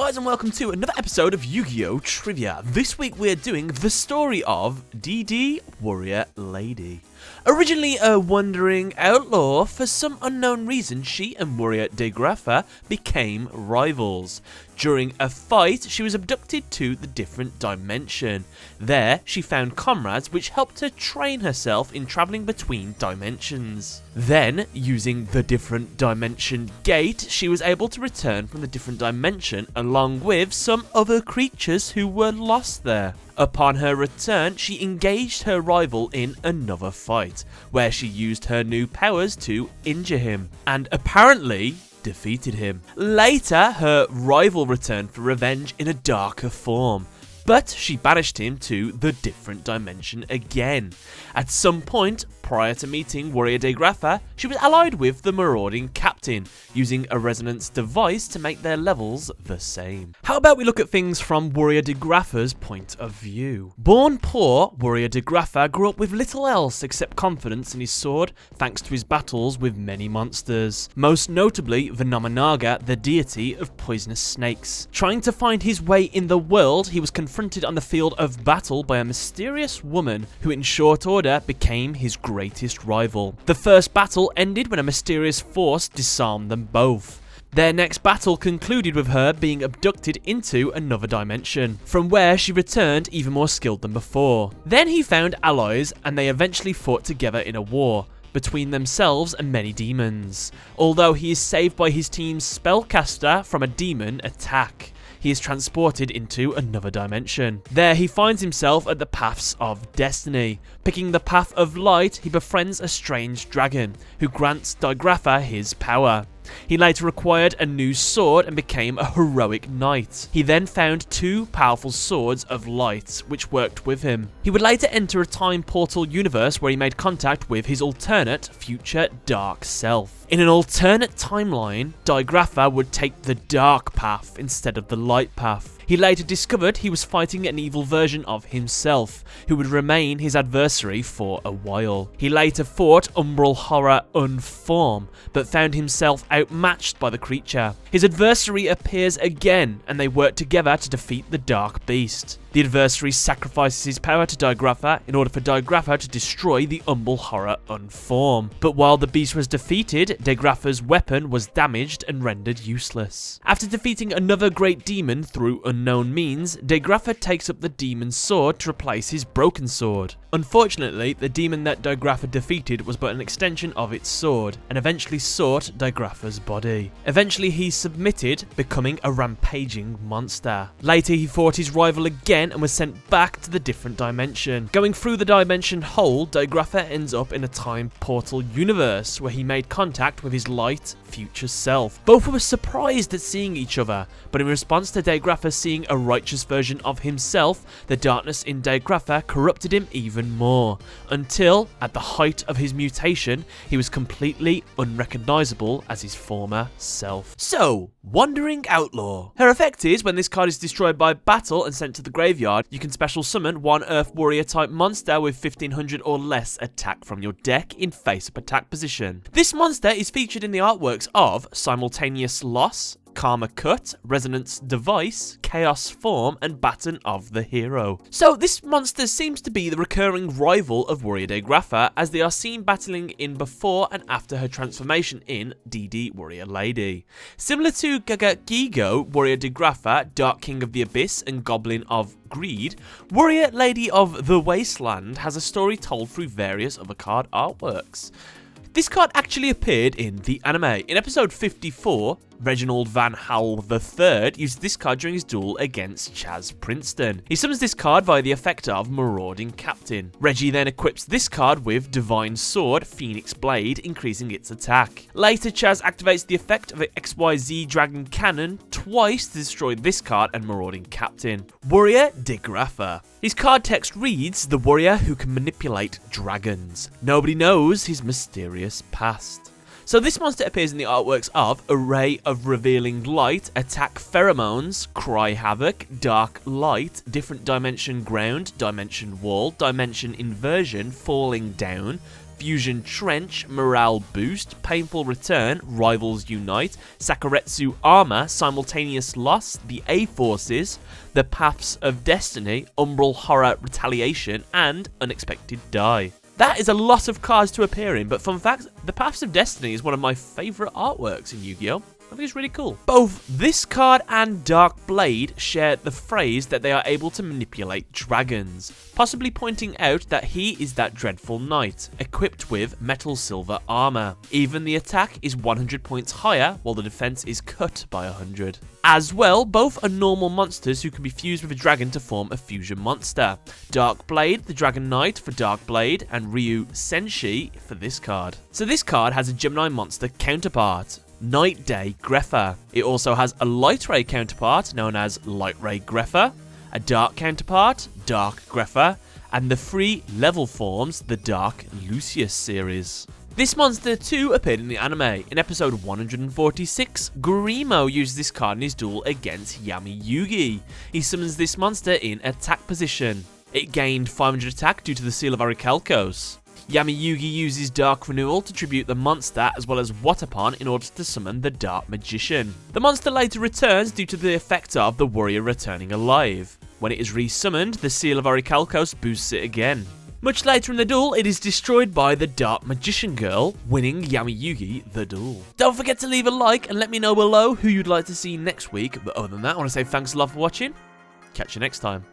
guys, and welcome to another episode of Yu-Gi-Oh! Trivia. This week we're doing the story of DD Warrior Lady. Originally a wandering outlaw, for some unknown reason she and Warrior de Grepher became rivals. During a fight, she was abducted to the different dimension. There, she found comrades which helped her train herself in travelling between dimensions. Then, using the different dimension gate, she was able to return from the different dimension along with some other creatures who were lost there. Upon her return, she engaged her rival in another fight, where she used her new powers to injure him, and apparently defeated him. Later, her rival returned for revenge in a darker form, but she banished him to the different dimension again. At some point, prior to meeting Warrior de Grepher, she was allied with the marauding captain, using a resonance device to make their levels the same. How about we look at things from Warrior de Grepher's point of view? Born poor, Warrior de Grepher grew up with little else except confidence in his sword, thanks to his battles with many monsters. Most notably, the Nominaga, the deity of poisonous snakes. Trying to find his way in the world, he was confronted on the field of battle by a mysterious woman who in short order became his greatest rival. The first battle ended when a mysterious force disarmed them both. Their next battle concluded with her being abducted into another dimension, from where she returned even more skilled than before. Then he found allies and they eventually fought together in a war between themselves and many demons. Although he is saved by his team's spellcaster from a demon attack, he is transported into another dimension. There he finds himself at the paths of destiny. Picking the path of light, he befriends a strange dragon, who grants de Grepher his power. He later acquired a new sword and became a heroic knight. He then found two powerful swords of light, which worked with him. He would later enter a time portal universe where he made contact with his alternate, future dark self. In an alternate timeline, de Grepher would take the dark path instead of the light path. He later discovered he was fighting an evil version of himself, who would remain his adversary for a while. He later fought Umbral Horror Unform, but found himself outmatched by the creature. His adversary appears again, and they work together to defeat the Dark Beast. The adversary sacrifices his power to de Grepher in order for de Grepher to destroy the Umbral Horror Unform. But while the beast was defeated, de Grepher's weapon was damaged and rendered useless. After defeating another great demon through unknown means, de Grepher takes up the demon's sword to replace his broken sword. Unfortunately, the demon that de Grepher defeated was but an extension of its sword, and eventually sought de Grepher's body. Eventually he submitted, becoming a rampaging monster. Later he fought his rival again and was sent back to the different dimension. Going through the dimension hole, de Grepher ends up in a time portal universe, where he made contact with his light, future self. Both were surprised at seeing each other, but in response to de Grepher seeing a righteous version of himself, the darkness in de Grepher corrupted him even more, until, at the height of his mutation, he was completely unrecognizable as his former self. So, Wandering Outlaw. Her effect is, when this card is destroyed by battle and sent to the graveyard, you can special summon one Earth Warrior type monster with 1500 or less attack from your deck in face-up attack position. This monster is featured in the artworks of Simultaneous Loss, Karma Cut, Resonance Device, Chaos Form, and Baton of the Hero. So this monster seems to be the recurring rival of Warrior de Grepher, as they are seen battling in before and after her transformation in DD Warrior Lady. Similar to Yugioh, Warrior de Grepher, Dark King of the Abyss, and Goblin of Greed, Warrior Lady of the Wasteland has a story told through various other card artworks. This card actually appeared in the anime. In episode 54, Reginald Van Hal III used this card during his duel against Chaz Princeton. He summons this card via the effect of Marauding Captain. Reggie then equips this card with Divine Sword, Phoenix Blade, increasing its attack. Later, Chaz activates the effect of an XYZ Dragon Cannon twice to destroy this card and Marauding Captain. Warrior de Grepher. His card text reads, "The warrior who can manipulate dragons. Nobody knows his mysterious past." So this monster appears in the artworks of Array of Revealing Light, Attack Pheromones, Cry Havoc, Dark Light, Different Dimension Ground, Dimension Wall, Dimension Inversion, Falling Down, Fusion Trench, Morale Boost, Painful Return, Rivals Unite, SAKURETSU Armor, Simultaneous Loss, the A-Forces, The Paths of Destiny, Umbral Horror Retaliation, and Unexpected Die. That is a lot of cards to appear in, but fun fact, The Paths of Destiny is one of my favourite artworks in Yu-Gi-Oh! I think it's really cool. Both this card and Dark Blade share the phrase that they are able to manipulate dragons, possibly pointing out that he is that dreadful knight, equipped with METALSILVER armor. Even the attack is 100 points higher, while the defense is cut by 100. As well, both are normal monsters who can be fused with a dragon to form a fusion monster. Dark Blade, the Dragon Knight for Dark Blade, and Ryu Senshi for this card. So this card has a Gemini monster counterpart, Night Day Grepher. It also has a Light Ray counterpart known as Light Ray Grepher, a Dark counterpart, Dark Grepher, and the 3 level forms, the Dark Lucius series. This monster too appeared in the anime. In episode 146, Grimo used this card in his duel against Yami-Yugi. He summons this monster in attack position. It gained 500 attack due to the Seal of Orichalcos. Yami-Yugi uses Dark Renewal to tribute the monster as well as Watapon in order to summon the Dark Magician. The monster later returns due to the effect of the warrior returning alive. When it is resummoned, the Seal of Orichalcos boosts it again. Much later in the duel, it is destroyed by the Dark Magician Girl, winning Yami-Yugi the duel. Don't forget to leave a like and let me know below who you'd like to see next week, but other than that, I want to say thanks a lot for watching. Catch you next time.